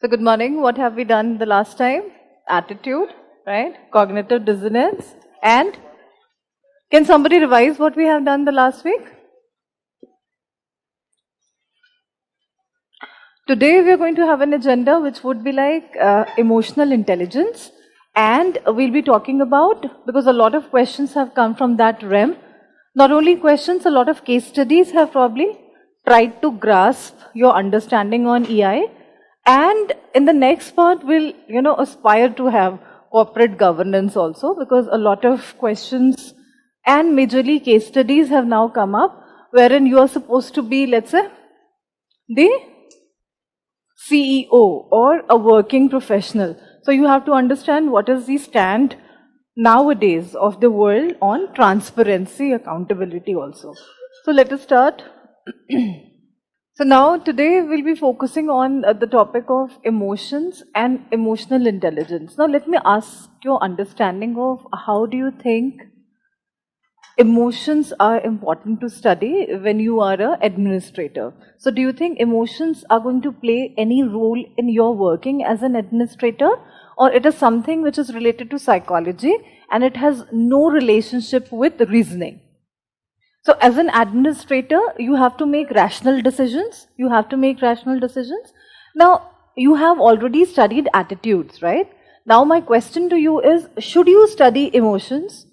So good morning. What have we done the last time? Attitude, right? Cognitive dissonance. And can somebody revise what we have done the last week? Today we are going to have an agenda which would be like emotional intelligence, and we'll be talking about, because a lot of questions have come from that realm. Not only questions, a lot of case studies have probably tried to grasp your understanding on EI. And in the next part, we'll aspire to have corporate governance also, because a lot of questions and majorly case studies have now come up, wherein you are supposed to be, let's say, the CEO or a working professional. So you have to understand what is the stand nowadays of the world on transparency, accountability also. So let us start. So now today we'll be focusing on the topic of emotions and emotional intelligence. Now let me ask your understanding of how do you think emotions are important to study when you are an administrator. So do you think emotions are going to play any role in your working as an administrator, or it is something which is related to psychology and it has no relationship with reasoning? So as an administrator, you have to make rational decisions. Now, you have already studied attitudes, right? Now my question to you is, should you study emotions?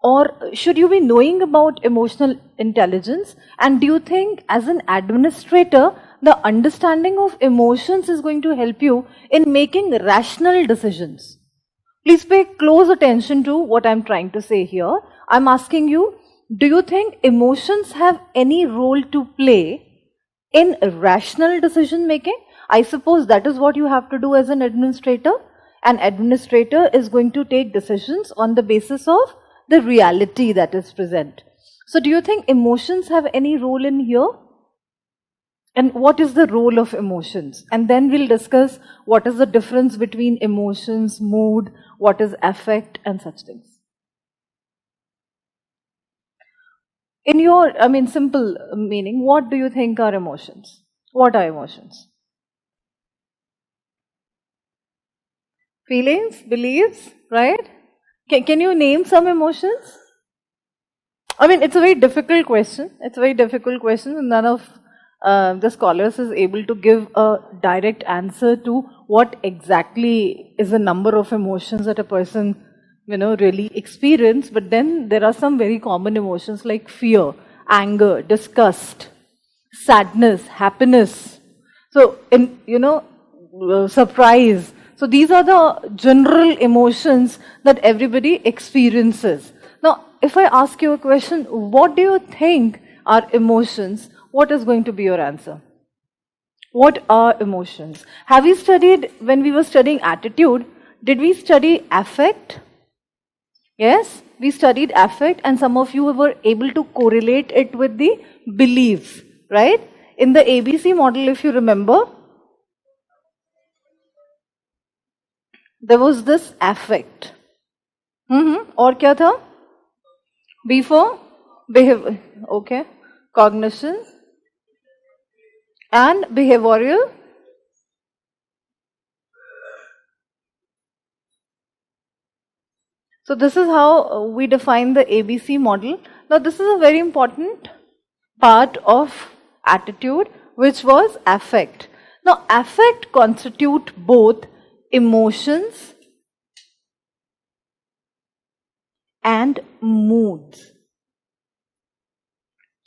Or should you be knowing about emotional intelligence? And do you think as an administrator, the understanding of emotions is going to help you in making rational decisions? Please pay close attention to what I'm trying to say here. I'm asking you, do you think emotions have any role to play in rational decision making? I suppose that is what you have to do as an administrator. An administrator is going to take decisions on the basis of the reality that is present. So do you think emotions have any role in here? And what is the role of emotions? And then we'll discuss what is the difference between emotions, mood, what is affect, and such things. In your, simple meaning, what do you think are emotions? What are emotions? Feelings, beliefs, right? Can you name some emotions? It's a very difficult question. And none of the scholars is able to give a direct answer to what exactly is the number of emotions that a person really experience. But then there are some very common emotions like fear, anger, disgust, sadness, happiness. So, surprise. So these are the general emotions that everybody experiences. Now, if I ask you a question, what do you think are emotions? What is going to be your answer? What are emotions? Have we studied, when we were studying attitude, did we study affect? Yes, we studied affect, and some of you were able to correlate it with the beliefs, right? In the ABC model, if you remember, there was this affect. और क्या था? Before behavior, okay, cognition and behavioral. So this is how we define the ABC model. Now this is a very important part of attitude, which was affect. Now affect constitute both emotions and moods.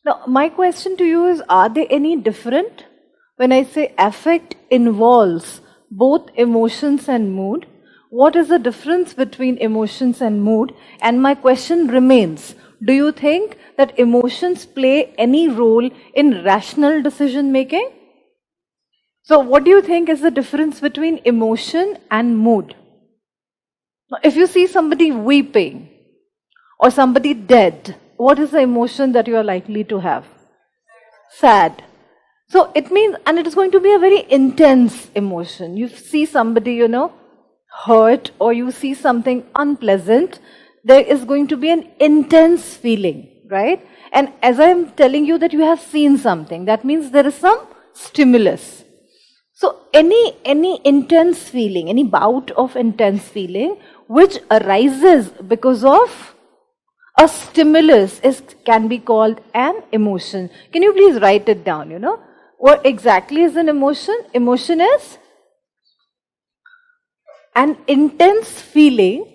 Now my question to you is, are they any different? When I say affect involves both emotions and mood, what is the difference between emotions and mood? And my question remains, do you think that emotions play any role in rational decision making? So what do you think is the difference between emotion and mood? If you see somebody weeping or somebody dead, what is the emotion that you are likely to have? Sad. So it means, and it is going to be a very intense emotion. You see somebody, hurt, or you see something unpleasant, there is going to be an intense feeling, right? And as I am telling you that you have seen something, that means there is some stimulus. So any intense feeling, any bout of intense feeling which arises because of a stimulus can be called an emotion. Can you please write it down, What exactly is an emotion? Emotion is an intense feeling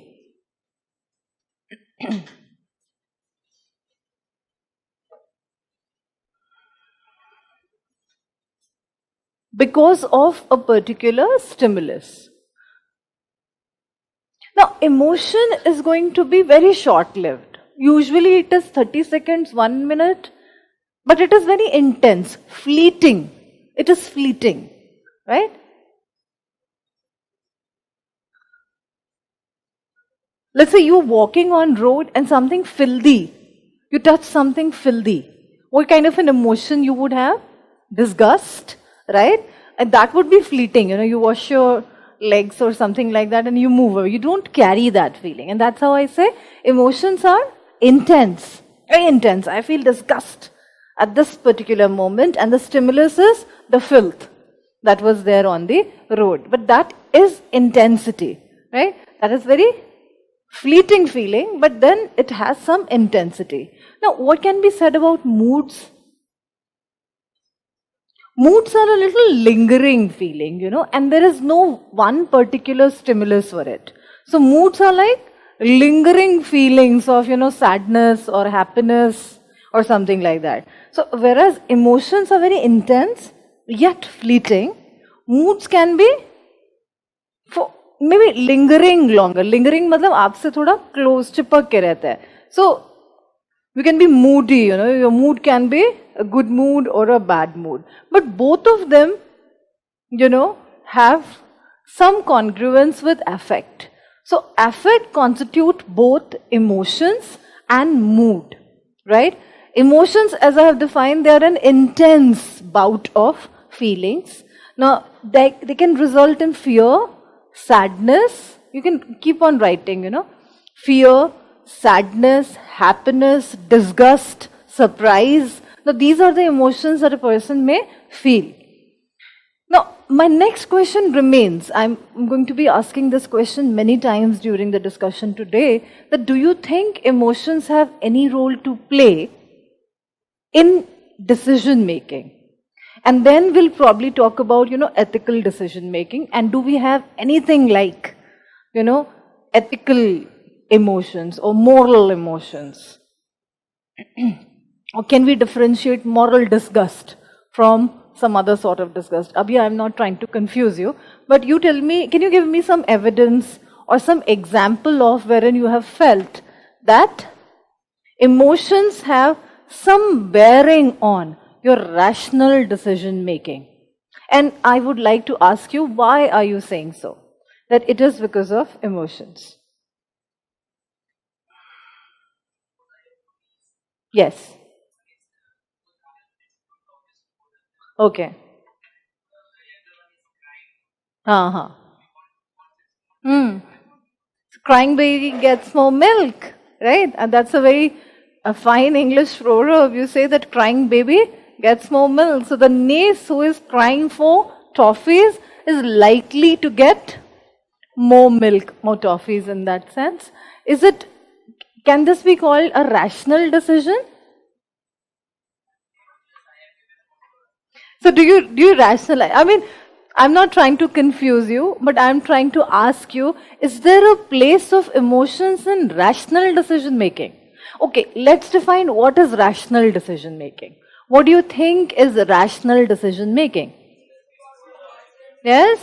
because of a particular stimulus. Now, emotion is going to be very short-lived. Usually it is 30 seconds, 1 minute, but it is very intense, fleeting. It is fleeting, right? Let's say you're walking on road and something filthy. You touch something filthy. What kind of an emotion you would have? Disgust, right? And that would be fleeting. You wash your legs or something like that and you move away. You don't carry that feeling. And that's how I say emotions are intense, very intense. I feel disgust at this particular moment, and the stimulus is the filth that was there on the road. But that is intensity, right? That is very fleeting feeling, but then it has some intensity. Now, what can be said about moods? Moods are a little lingering feeling, and there is no one particular stimulus for it. So moods are like lingering feelings of, sadness or happiness or something like that. So whereas emotions are very intense, yet fleeting, moods can be for maybe lingering longer. Lingering मतलब आपसे थोड़ा close चिपक के रहता है. So you can be moody, your mood can be a good mood or a bad mood. But both of them, have some congruence with affect. So affect constitute both emotions and mood, right? Emotions, as I have defined, they are an intense bout of feelings. Now, they can result in fear, sadness. You can keep on writing, fear, sadness, happiness, disgust, surprise. Now, these are the emotions that a person may feel. Now, my next question remains. I'm going to be asking this question many times during the discussion today, that do you think emotions have any role to play in decision making? And then we'll probably talk about, ethical decision making. And do we have anything like, ethical emotions or moral emotions? Or can we differentiate moral disgust from some other sort of disgust? Abhi, I'm not trying to confuse you, but you tell me, can you give me some evidence or some example of wherein you have felt that emotions have some bearing on your rational decision making? And I would like to ask you, why are you saying so? That it is because of emotions. Yes. Okay. Uh-huh. Crying baby gets more milk, right? And that's a fine English proverb. You say that crying baby gets more milk. So the niece who is crying for toffees is likely to get more milk, more toffees in that sense. Can this be called a rational decision? So do you rationalize? I mean, I'm not trying to confuse you, but I'm trying to ask you, is there a place of emotions in rational decision making? Okay, let's define what is rational decision making. What do you think is rational decision making? Yes?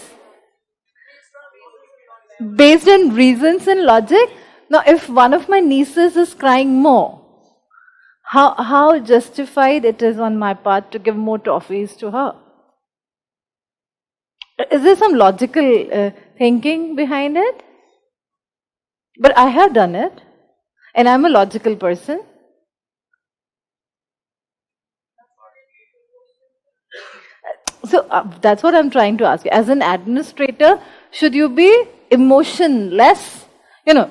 Based on reasons and logic? Now, if one of my nieces is crying more, how justified it is on my part to give more toffees to her? Is there some logical thinking behind it? But I have done it, and I'm a logical person. So that's what I'm trying to ask you. As an administrator, should you be emotionless?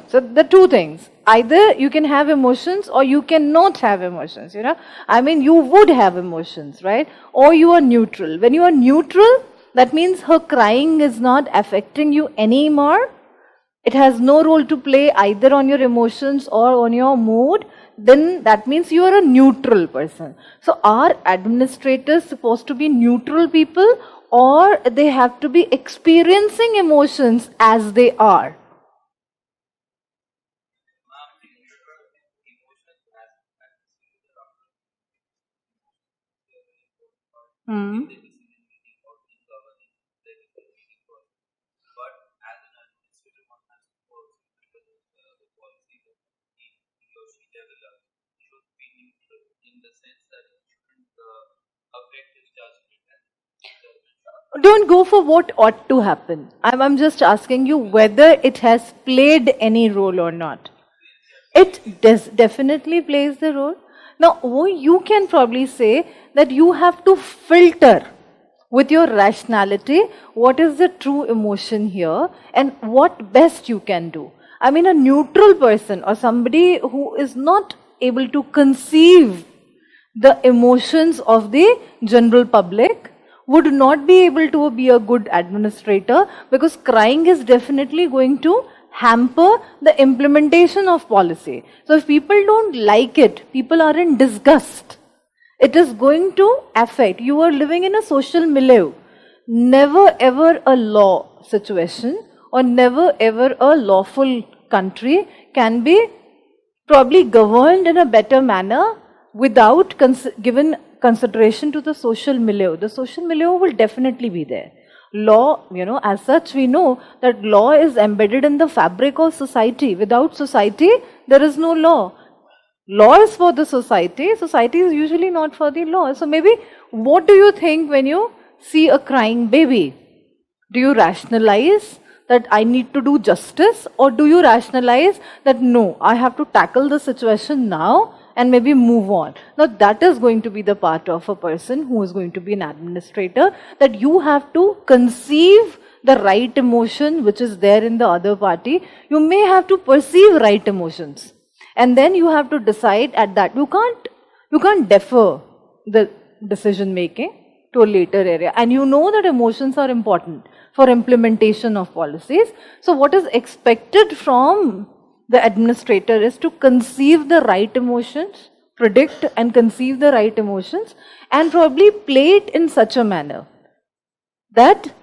So the two things. Either you can have emotions or you cannot have emotions, I mean, you would have emotions, right? Or you are neutral. When you are neutral, that means her crying is not affecting you anymore. It has no role to play either on your emotions or on your mood. Then that means you are a neutral person. So are administrators supposed to be neutral people, or they have to be experiencing emotions as they are? Hmm. Don't go for what ought to happen. I'm just asking you whether it has played any role or not. It definitely plays the role. Now, you can probably say that you have to filter with your rationality what is the true emotion here and what best you can do. I mean, a neutral person or somebody who is not able to conceive the emotions of the general public would not be able to be a good administrator, because crying is definitely going to hamper the implementation of policy. So if people don't like it, people are in disgust, it is going to affect. You are living in a social milieu. Never ever a law situation or never ever a lawful country can be probably governed in a better manner without given consideration to the social milieu. The social milieu will definitely be there. Law, as such, we know that law is embedded in the fabric of society. Without society, there is no law. Law is for the society. Society is usually not for the law. So maybe, what do you think when you see a crying baby? Do you rationalize that I need to do justice, or do you rationalize that no, I have to tackle the situation now and maybe move on? Now that is going to be the part of a person who is going to be an administrator, that you have to conceive the right emotion which is there in the other party. You may have to perceive right emotions, and then you have to decide at that. You can't defer the decision making to a later area, and you know that emotions are important for implementation of policies. So what is expected from the administrator is to conceive the right emotions, predict and conceive the right emotions, and probably play it in such a manner that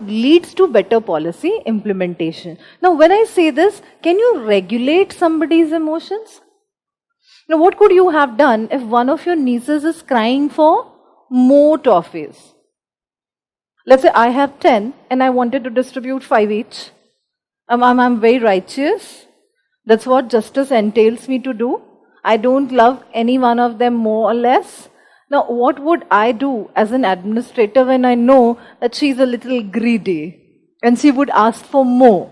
leads to better policy implementation. Now, when I say this, can you regulate somebody's emotions? Now, what could you have done if one of your nieces is crying for more toffees? Let's say I have 10 and I wanted to distribute 5 each. I'm very righteous. That's what justice entails me to do. I don't love any one of them more or less. Now, what would I do as an administrator when I know that she's a little greedy and she would ask for more?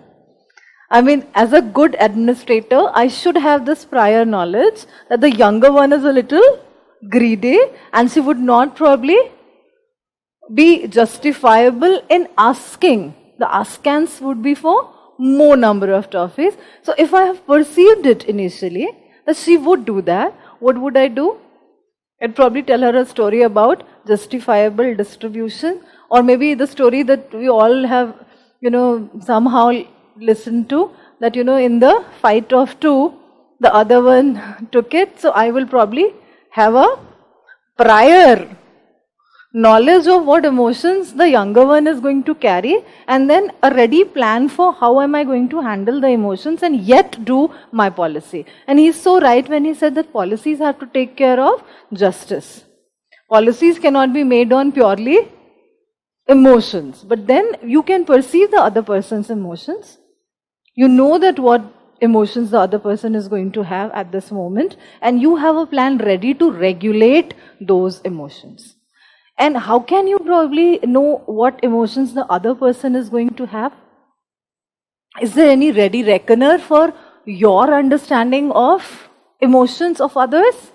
I mean, as a good administrator, I should have this prior knowledge that the younger one is a little greedy and she would not probably be justifiable in asking. The askance would be for more number of toffees. So if I have perceived it initially that she would do that, what would I do? I'd probably tell her a story about justifiable distribution, or maybe the story that we all have, somehow listened to, that, in the fight of two, the other one took it. So I will probably have a prior knowledge of what emotions the younger one is going to carry, and then a ready plan for how am I going to handle the emotions and yet do my policy. And he's so right when he said that policies have to take care of justice. Policies cannot be made on purely emotions, but then you can perceive the other person's emotions. You know that what emotions the other person is going to have at this moment, and you have a plan ready to regulate those emotions. And how can you probably know what emotions the other person is going to have? Is there any ready reckoner for your understanding of emotions of others?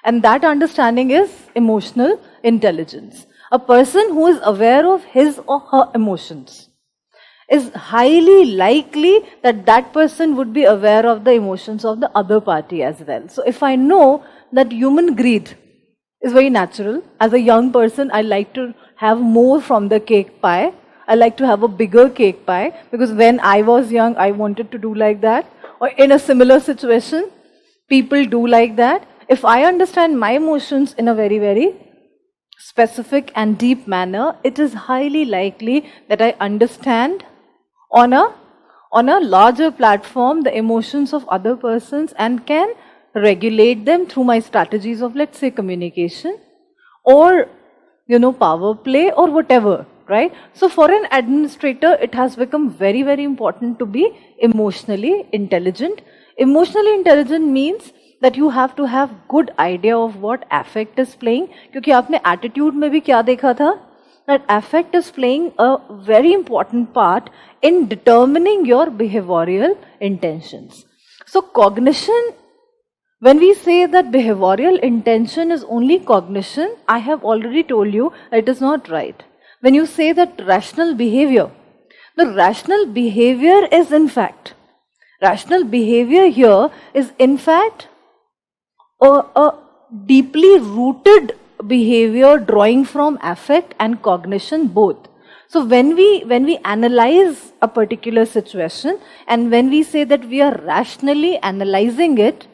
And that understanding is emotional intelligence. A person who is aware of his or her emotions is highly likely that that person would be aware of the emotions of the other party as well. So if I know that human greed is very natural. As a young person, I like to have more from the cake pie. I like to have a bigger cake pie because when I was young, I wanted to do like that. Or in a similar situation, people do like that. If I understand my emotions in a very, very specific and deep manner, it is highly likely that I understand on a larger platform the emotions of other persons and can regulate them through my strategies of, let's say, communication or, power play or whatever, right? So for an administrator, it has become very, very important to be emotionally intelligent. Emotionally intelligent means that you have to have good idea of what affect is playing. क्योंकि आपने attitude में भी क्या देखा था? That affect is playing a very important part in determining your behavioral intentions. So cognition, when we say that behavioral intention is only cognition, I have already told you it is not right. When you say that rational behavior, the rational behavior is in fact, rational behavior here is in fact a deeply rooted behavior drawing from affect and cognition both. So when we analyze a particular situation and when we say that we are rationally analyzing it,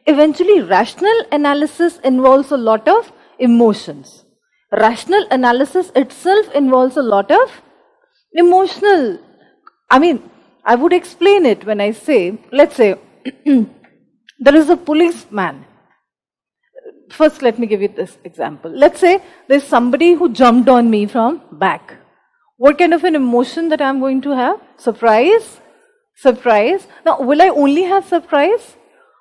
eventually rational analysis involves a lot of emotions. Rational analysis itself involves a lot of emotional. I would explain it when I say, let's say, there is a policeman. First, let me give you this example. Let's say there's somebody who jumped on me from back. What kind of an emotion that I'm going to have? Surprise? Surprise. Now, will I only have surprise?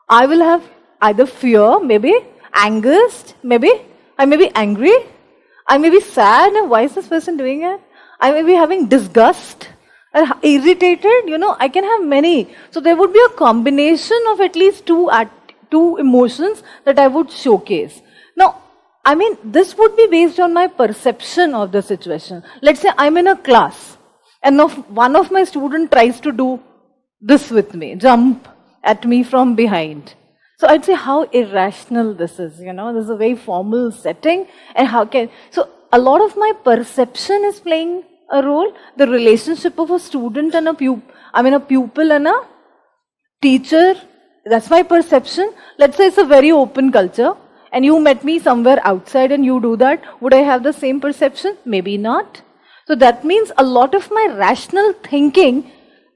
I will have either fear, maybe, angst, maybe. I may be angry. I may be sad. Why is this person doing it? I may be having disgust, irritated. I can have many. So there would be a combination of at least two emotions that I would showcase. Now, this would be based on my perception of the situation. Let's say I'm in a class and one of my students tries to do this with me, jump at me from behind. So I'd say how irrational this is, this is a very formal setting and so a lot of my perception is playing a role. The relationship of a student and a pupil and a teacher, that's my perception. Let's say it's a very open culture and you met me somewhere outside and you do that. Would I have the same perception? Maybe not. So that means a lot of my rational thinking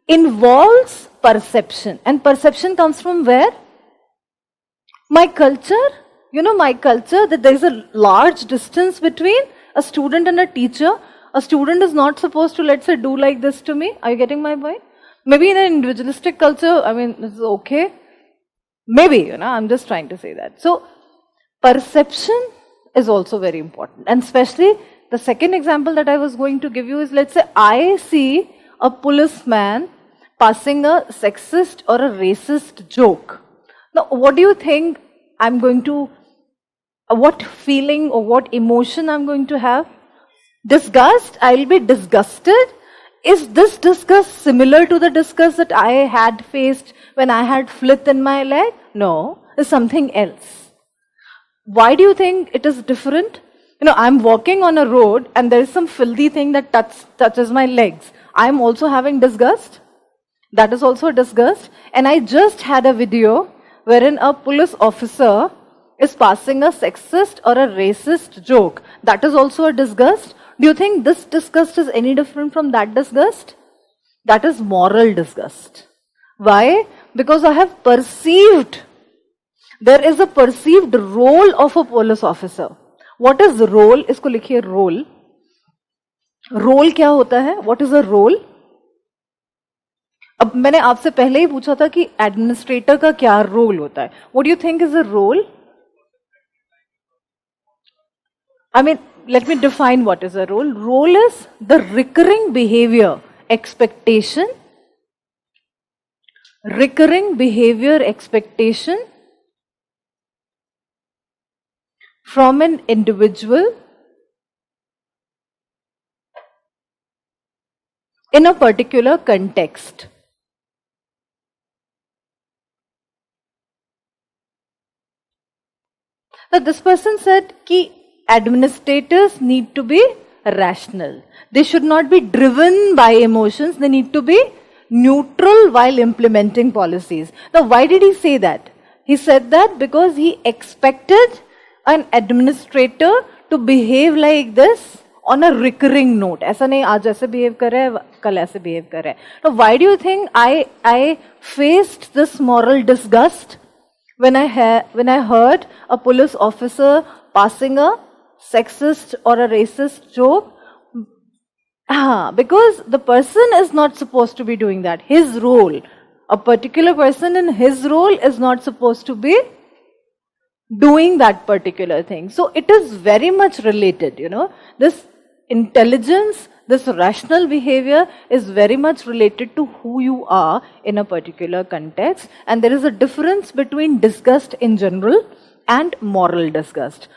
involves perception. And perception comes from where? My culture. My culture, that there is a large distance between a student and a teacher. A student is not supposed to, let's say, do like this to me. Are you getting my point? Maybe in an individualistic culture, this is okay. Maybe, I'm just trying to say that. So, perception is also very important. And especially, the second example that I was going to give you is, let's say, I see a policeman passing a sexist or a racist joke. Now, what do you think what feeling or what emotion I'm going to have? Disgust? I'll be disgusted. Is this disgust similar to the disgust that I had faced when I had flit in my leg? No, it's something else. Why do you think it is different? I'm walking on a road and there is some filthy thing that touches my legs. I'm also having disgust. That is also a disgust. And I just had a video wherein a police officer is passing a sexist or a racist joke. That is also a disgust. Do you think this disgust is any different from that disgust? That is moral disgust. Why? Because I have perceived, there is a perceived role of a police officer. What is role? इसको लिखिए role. Role क्या होता है? What is a role? अब मैंने आपसे पहले ही पूछा था कि एडमिनिस्ट्रेटर का क्या रोल होता है. What do you think is a role? Let me define what is a role. Role is the recurring behavior, expectation, from an individual in a particular context. Now this person said कि administrators need to be rational. They should not be driven by emotions. They need to be neutral while implementing policies. Now, why did he say that? He said that because he expected an administrator to behave like this on a recurring note. ऐसा नहीं आज ऐसे behave कर रहा है, कल ऐसे behave कर रहा है. Now, why do you think I faced this moral disgust when I heard a police officer passing a sexist or a racist joke? Because the person is not supposed to be doing that. His role, a particular person in his role is not supposed to be doing that particular thing. So it is very much related, This intelligence, this rational behavior is very much related to who you are in a particular context. And there is a difference between disgust in general and moral disgust.